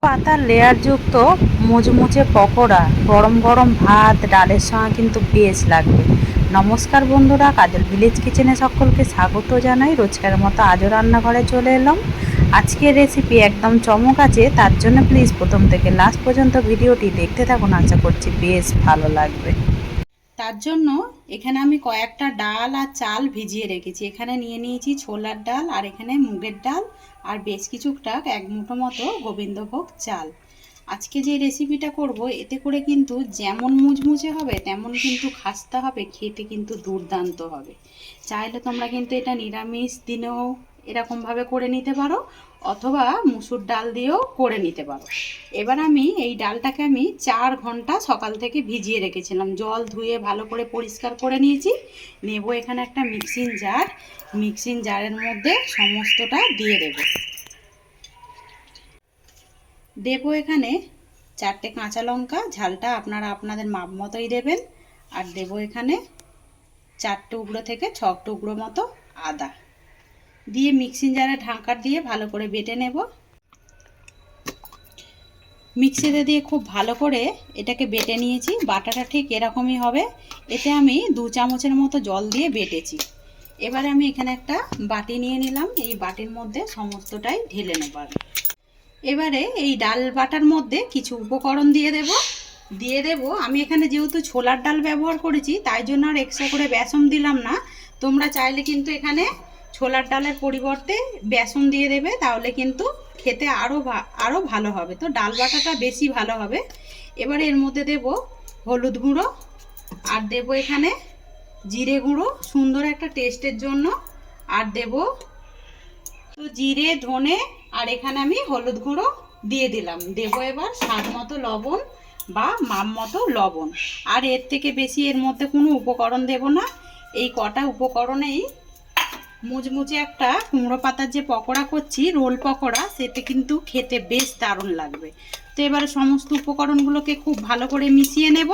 পাতার লেয়ারযুক্ত মুচমুচে পকোড়া গরম গরম ভাত ডালের সঙ্গে কিন্তু বেশ লাগবে। নমস্কার বন্ধুরা, কাজল ভিলেজ কিচেনে সকলকে স্বাগত জানাই। রোজকার মতো আজও রান্নাঘরে চলে এলাম। আজকের রেসিপি একদম চমক আছে, তার জন্য প্লিজ প্রথম থেকে লাস্ট পর্যন্ত ভিডিওটি দেখতে থাকুন, আশা করছি বেশ ভালো লাগবে। তার জন্য এখানে আমি কয়েকটা ডাল আর চাল ভিজিয়ে রেখেছি। এখানে নিয়ে নিয়েছি ছোলার ডাল, আর এখানে মুগের ডাল, আর বেশ কিছুটা এক মুঠো মতো গোবিন্দভোগ চাল। আজকে যে রেসিপিটা করব, এতে করে কিন্তু যেমন মুচমুচে হবে তেমন কিন্তু খাস্তা হবে, খেতে কিন্তু দুর্দান্ত হবে। চাইলে তোমরা কিন্তু এটা নিরামিষ দিনেও এরকমভাবে করে নিতে পারো, অথবা মুসুর ডাল দিয়েও করে নিতে পারো। এবার আমি এই ডালটাকে 4 ঘন্টা সকাল থেকে ভিজিয়ে রেখেছিলাম, জল ধুয়ে ভালো করে পরিষ্কার করে নিয়েছি। নেব এখানে একটা মিক্সিং জারের মধ্যে সমস্তটা দিয়ে দেব এখানে 4টে কাঁচা লঙ্কা, ঝালটা আপনারা আপনাদের মাপ মতোই দেবেন। আর দেব এখানে 4 টুকরো থেকে 6 টুকরো মতো আদা দিয়ে মিক্সিং জারে ঢাকা দিয়ে ভালো করে বেটে নেব। মিক্সিতে দিয়ে খুব ভালো করে এটাকে বেটে নিয়েছি। বাটাটা ঠিক এরকমই হবে। এতে আমি 2 চামচের মতো জল দিয়ে বেটেছি। এবারে আমি এখানে একটা বাটি নিয়ে নিলাম, এই বাটির মধ্যে সমস্তটাই ঢেলে নেব। এবারে এই ডাল বাটার মধ্যে কিছু উপকরণ দিয়ে দেব। আমি এখানে যেহেতু ছোলার ডাল ব্যবহার করেছি, তাই জন্য আর এক্সট্রা করে বেসন দিলাম না। তোমরা চাইলে কিন্তু এখানে ছোলার ডালের পরিবর্তে বেসন দিয়ে দেবে, তাহলে কিন্তু খেতে আরও ভালো হবে। তো ডাল বাটাটা বেশি ভালো হবে। এবারে এর মধ্যে দেব হলুদ গুঁড়ো, আর দেব এখানে জিরে গুঁড়ো সুন্দর একটা টেস্টের জন্য, আর দেব তো জিরে ধনে, আর এখানে আমি হলুদ গুঁড়ো দিয়ে দিলাম। দেব এবার স্বাদ মতো লবণ বা মাপ মতো লবণ। আর এর থেকে বেশি এর মধ্যে কোনো উপকরণ দেব না। এই কটা উপকরণেই মুচমুচে একটা কুমড়ো পাতার যে পকোড়া করছি, রোল পকোড়া, সেটা কিন্তু খেতে বেশ দারুণ লাগবে। তো এবারে সমস্ত উপকরণগুলোকে খুব ভালো করে মিশিয়ে নেব।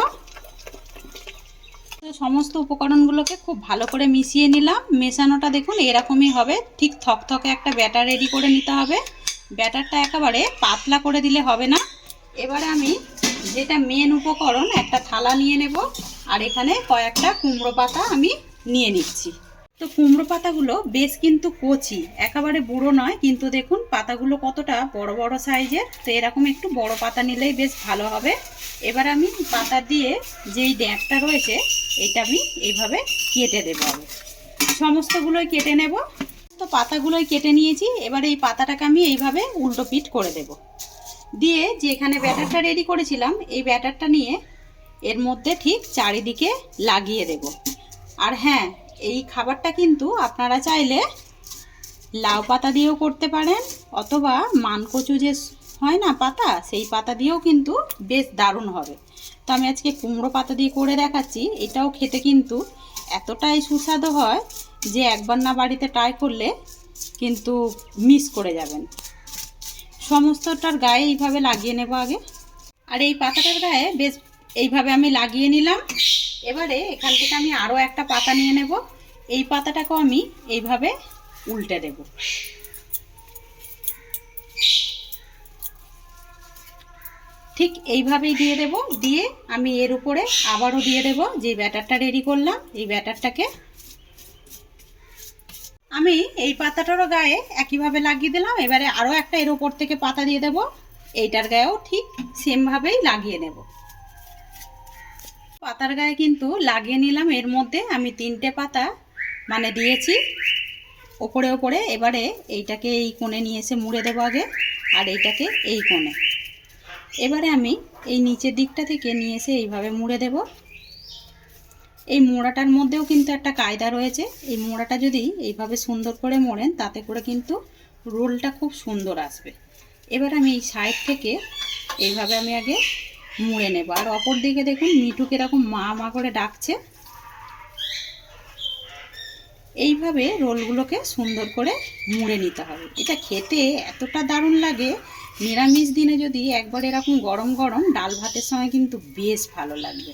তো সমস্ত উপকরণগুলোকে খুব ভালো করে মিশিয়ে নিলাম। মেশানোটা দেখুন এরকমই হবে, ঠিক থকথকে একটা ব্যাটার রেডি করে নিতে হবে। ব্যাটারটা একেবারে পাতলা করে দিলে হবে না। এবারে আমি যেটা মেন উপকরণ, একটা থালা নিয়ে নেব, আর এখানে কয়েকটা কুমড়ো পাতা আমি নিয়ে নিচ্ছি। তো কুমড়ো পাতাগুলো বেশ কিন্তু কচি, একেবারে বুড়ো নয়, কিন্তু দেখুন পাতাগুলো কতটা বড় বড় সাইজের। তো এরকম একটু বড় পাতা নিলেই বেশ ভালো হবে। এবার আমি পাতা দিয়ে যেই ড্যাঁটটা রয়েছে এটা আমি এইভাবে কেটে দেবো। সমস্তগুলোই কেটে নেব। তো পাতাগুলোই কেটে নিয়েছি। এবার এই পাতাটাকে আমি এইভাবে উল্টো পিঠ করে দেব। দিয়ে যেখানে ব্যাটারটা রেডি করেছিলাম, এই ব্যাটারটা নিয়ে এর মধ্যে ঠিক চারিদিকে লাগিয়ে দেব। আর হ্যাঁ, এই খাবারটা কিন্তু আপনারা চাইলে লাউ পাতা দিয়েও করতে পারেন, অথবা মানকচু যে হয় না পাতা, সেই পাতা দিয়েও কিন্তু বেশ দারুণ হবে। তো আমি আজকে কুমড়ো পাতা দিয়ে করে দেখাচ্ছি। এটাও খেতে কিন্তু এতটাই সুস্বাদু হয় যে একবার না বাড়িতে ট্রাই করলে কিন্তু মিস করে যাবেন। সমস্তটার গায়ে এইভাবে লাগিয়ে নেব আগে। আর এই পাতাটার গায়ে বেশ এইভাবে আমি লাগিয়ে নিলাম। এবারে এখান থেকে আমি আরও একটা পাতা নিয়ে নেব। এই পাতাটাকেও আমি এইভাবে উল্টে দেব। ঠিক এইভাবেই দিয়ে দেব। দিয়ে আমি এর উপরে আবারও দিয়ে দেব যে ব্যাটারটা রেডি করলাম, এই ব্যাটারটাকে আমি এই পাতাটারও গায়ে একইভাবে লাগিয়ে দিলাম। এবারে আরও একটা এর উপর থেকে পাতা দিয়ে দেব, এইটার গায়েও ঠিক সেমভাবেই লাগিয়ে নেব। পাতার গায়ে কিন্তু লাগিয়ে নিলাম। এর মধ্যে আমি 3টে পাতা দিয়েছি ওপরে ওপরে। এবারে এইটাকে এই কোণে নিয়ে এসে মুড়ে দেবো আগে, আর এইটাকে এই কোণে। এবারে আমি এই নিচের দিকটা থেকে নিয়ে এসে এইভাবে মুড়ে দেব। এই মোড়াটার মধ্যেও কিন্তু একটা কায়দা রয়েছে। এই মোড়াটা যদি এইভাবে সুন্দর করে মোড়েন, তাতে করে কিন্তু রোলটা খুব সুন্দর আসবে। এবার আমি এই সাইড থেকে এইভাবে আমি আগে মুড়ে নেব। আর অপর দিকে দেখুন মিঠু কিরকম মা মা করে ডাকছে। এইভাবে রোলগুলোকে সুন্দর করে মুড়ে নিতে হবে। এটা খেতে এতটা দারুণ লাগে, নিরামিষ দিনে যদি একবার এরকম গরম গরম ডাল ভাতের সঙ্গে কিন্তু বেশ ভালো লাগবে।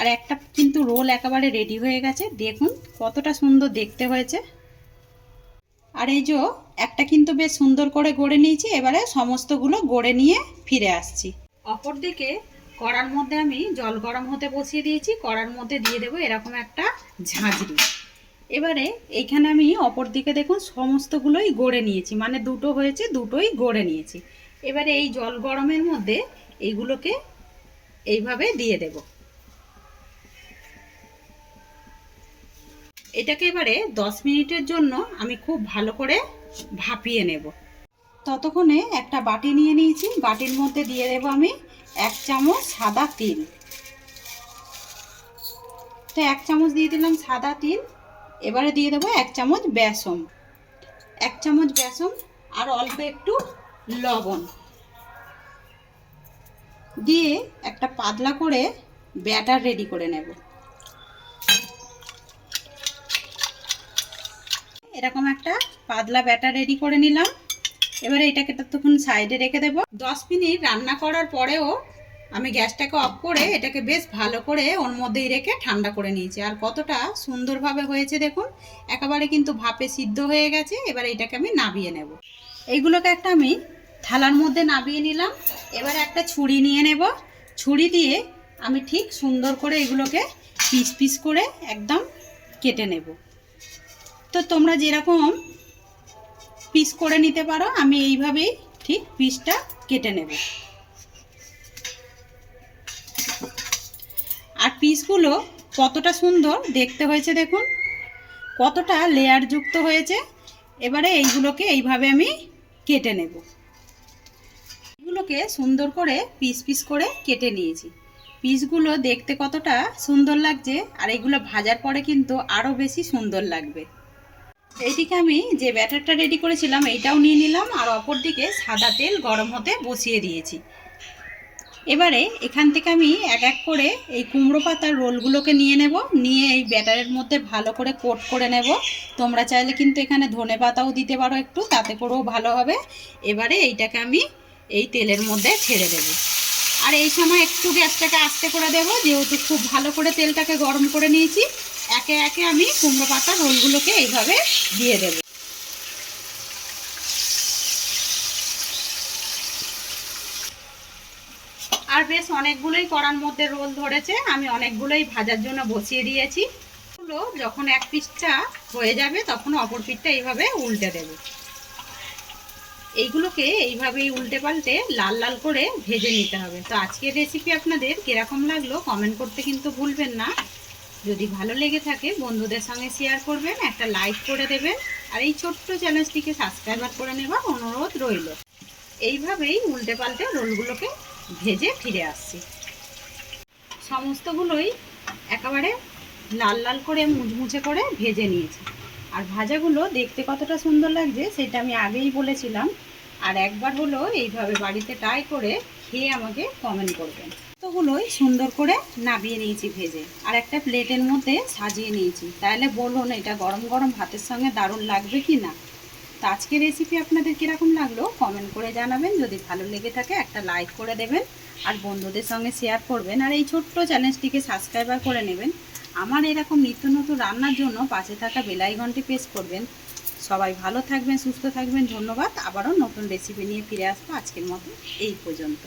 আর একটা কিন্তু রোল একেবারে রেডি হয়ে গেছে, দেখুন কতটা সুন্দর দেখতে হয়েছে। আর এই যে একটা কিন্তু বেশ সুন্দর করে গড়ে নিয়েছি, এবারে সমস্তগুলো গড়ে নিয়ে ফিরে আসছি। অপর দিকে কড়ার মধ্যে আমি জল গরম হতে বসিয়ে দিয়েছি, কড়ার মধ্যে দিয়ে দেবো এরকম একটা ঝাঁঝরি। এবারে এইখানে আমি অপর দিকে দেখুন সমস্তগুলোই গড়ে নিয়েছি, মানে দুটো হয়েছে দুটোই গড়ে নিয়েছি। এবারে এই জল গরমের মধ্যে এইগুলোকে এইভাবে দিয়ে দেব। এটাকে এবারে 10 মিনিটের জন্য আমি খুব ভালো করে ভাপিয়ে নেব। ততক্ষণে একটা বাটি নিয়ে নিয়েছি, বাটির মধ্যে দিয়ে দেব আমি 1 চামচ সাদা তিল। তো 1 চামচ দিয়ে দিলাম সাদা তিল। এবারে দিয়ে দেবো 1 চামচ বেসন, 1 চামচ বেসন আর অল্প একটু লবণ দিয়ে একটা পাতলা করে ব্যাটার রেডি করে নেব। এরকম একটা পাতলা ব্যাটার রেডি করে নিলাম। এবারে এটাকে ততক্ষণ সাইডে রেখে দেব। 10 মিনিট রান্না করার পরেও আমি গ্যাসটাকে অফ করে এটাকে বেশ ভালো করে ওর মধ্যেই রেখে ঠান্ডা করে নিয়েছি। আর কতটা সুন্দরভাবে হয়েছে দেখুন, একেবারে কিন্তু ভাপে সিদ্ধ হয়ে গেছে। এবারে এটাকে আমি নাবিয়ে নেব। এইগুলোকে একটা আমি থালার মধ্যে নাবিয়ে নিলাম। এবারে একটা ছুরি নিয়ে নেব, ছুরি দিয়ে আমি ঠিক সুন্দর করে এগুলোকে পিস পিস করে একদম কেটে নেব। তো তোমরা যেরকম পিস করে নিতে পারো, আমি এইভাবেই ঠিক পিসটা কেটে নেব। আর পিসগুলো কতটা সুন্দর দেখতে হয়েছে দেখুন, কতটা লেয়ার যুক্ত হয়েছে। এবারে এইগুলোকে এইভাবে আমি কেটে নেব। এগুলোকে সুন্দর করে পিস পিস করে কেটে নিয়েছি। পিসগুলো দেখতে কতটা সুন্দর লাগছে, আর এগুলো ভাজার পরে কিন্তু আরও বেশি সুন্দর লাগবে। এইদিকে আমি যে ব্যাটারটা রেডি করেছিলাম এইটাও নিয়ে নিলাম, আর অপর দিকে সাদা তেল গরম হতে বসিয়ে দিয়েছি। এবারে এখান থেকে আমি এক এক করে এই কুমড়ো পাতার রোলগুলোকে নিয়ে নেব, নিয়ে এই ব্যাটারের মধ্যে ভালো করে কোট করে নেব। তোমরা চাইলে কিন্তু এখানে ধনে পাতাও দিতে পারো একটু, তাতে করেও ভালো হবে। এবারে এইটাকে আমি এই তেলের মধ্যে ছেড়ে দেব। আর এই সময় একটু গ্যাসটাকে আস্তে করে দেব, যেহেতু খুব ভালো করে তেলটাকে গরম করে নিয়েছি। একে একে আমি কুমড়ো পাতার রোলগুলোকে এইভাবে দিয়ে দেব। আর বেশ অনেকগুলোই কড়ার মধ্যে রোল ধরেছে, আমি অনেকগুলোই ভাজার জন্য বসিয়ে দিয়েছি। যখন এক পিঠটা হয়ে যাবে তখন অপর পিঠটা এইভাবে উল্টে দেব। এইগুলোকে এইভাবেই উল্টে পাল্টে লাল লাল করে ভেজে নিতে হবে। তো আজকের রেসিপি আপনাদের কিরকম লাগলো কমেন্ট করতে কিন্তু ভুলবেন না। যদি ভালো লেগে থাকে বন্ধুদের সঙ্গে শেয়ার করবেন, একটা লাইক করে দেবেন, আর এই ছোট্ট চ্যানেলটিকে সাবস্ক্রাইব করে নেবার অনুরোধ রইল। এইভাবেই উল্টে পাল্টে রোলগুলোকে ভেজে ফিরে আসছি। সমস্তগুলোই একেবারে লাল লাল করে মুচমুচে করে ভেজে নিয়েছি। আর ভাজাগুলো দেখতে কতটা সুন্দর লাগছে সেটা আমি আগেই বলেছিলাম। আর একবার হলো এইভাবে বাড়িতে ট্রাই করে খেয়ে আমাকে কমেন্ট করবেন। তোগুলোই সুন্দর করে নাবিয়ে নিয়েছি ভেজে, আর একটা প্লেটের মধ্যে সাজিয়ে নিয়েছি। তাহলে বলুন এটা গরম গরম ভাতের সঙ্গে দারুণ লাগবে কি না। তো আজকের রেসিপি আপনাদের কীরকম লাগলো কমেন্ট করে জানাবেন। যদি ভালো লেগে থাকে একটা লাইক করে দেবেন, আর বন্ধুদের সঙ্গে শেয়ার করবেন, আর এই ছোট্ট চ্যানেলটিকে সাবস্ক্রাইব করে নেবেন। আমার এরকম নিত্য নতুন রান্নার জন্য পাশে থাকা বেল আইকনটি প্রেস করবেন। সবাই ভালো থাকবেন, সুস্থ থাকবেন। ধন্যবাদ। আবারও নতুন রেসিপি নিয়ে ফিরে আসবো। আজকের মতো এই পর্যন্ত।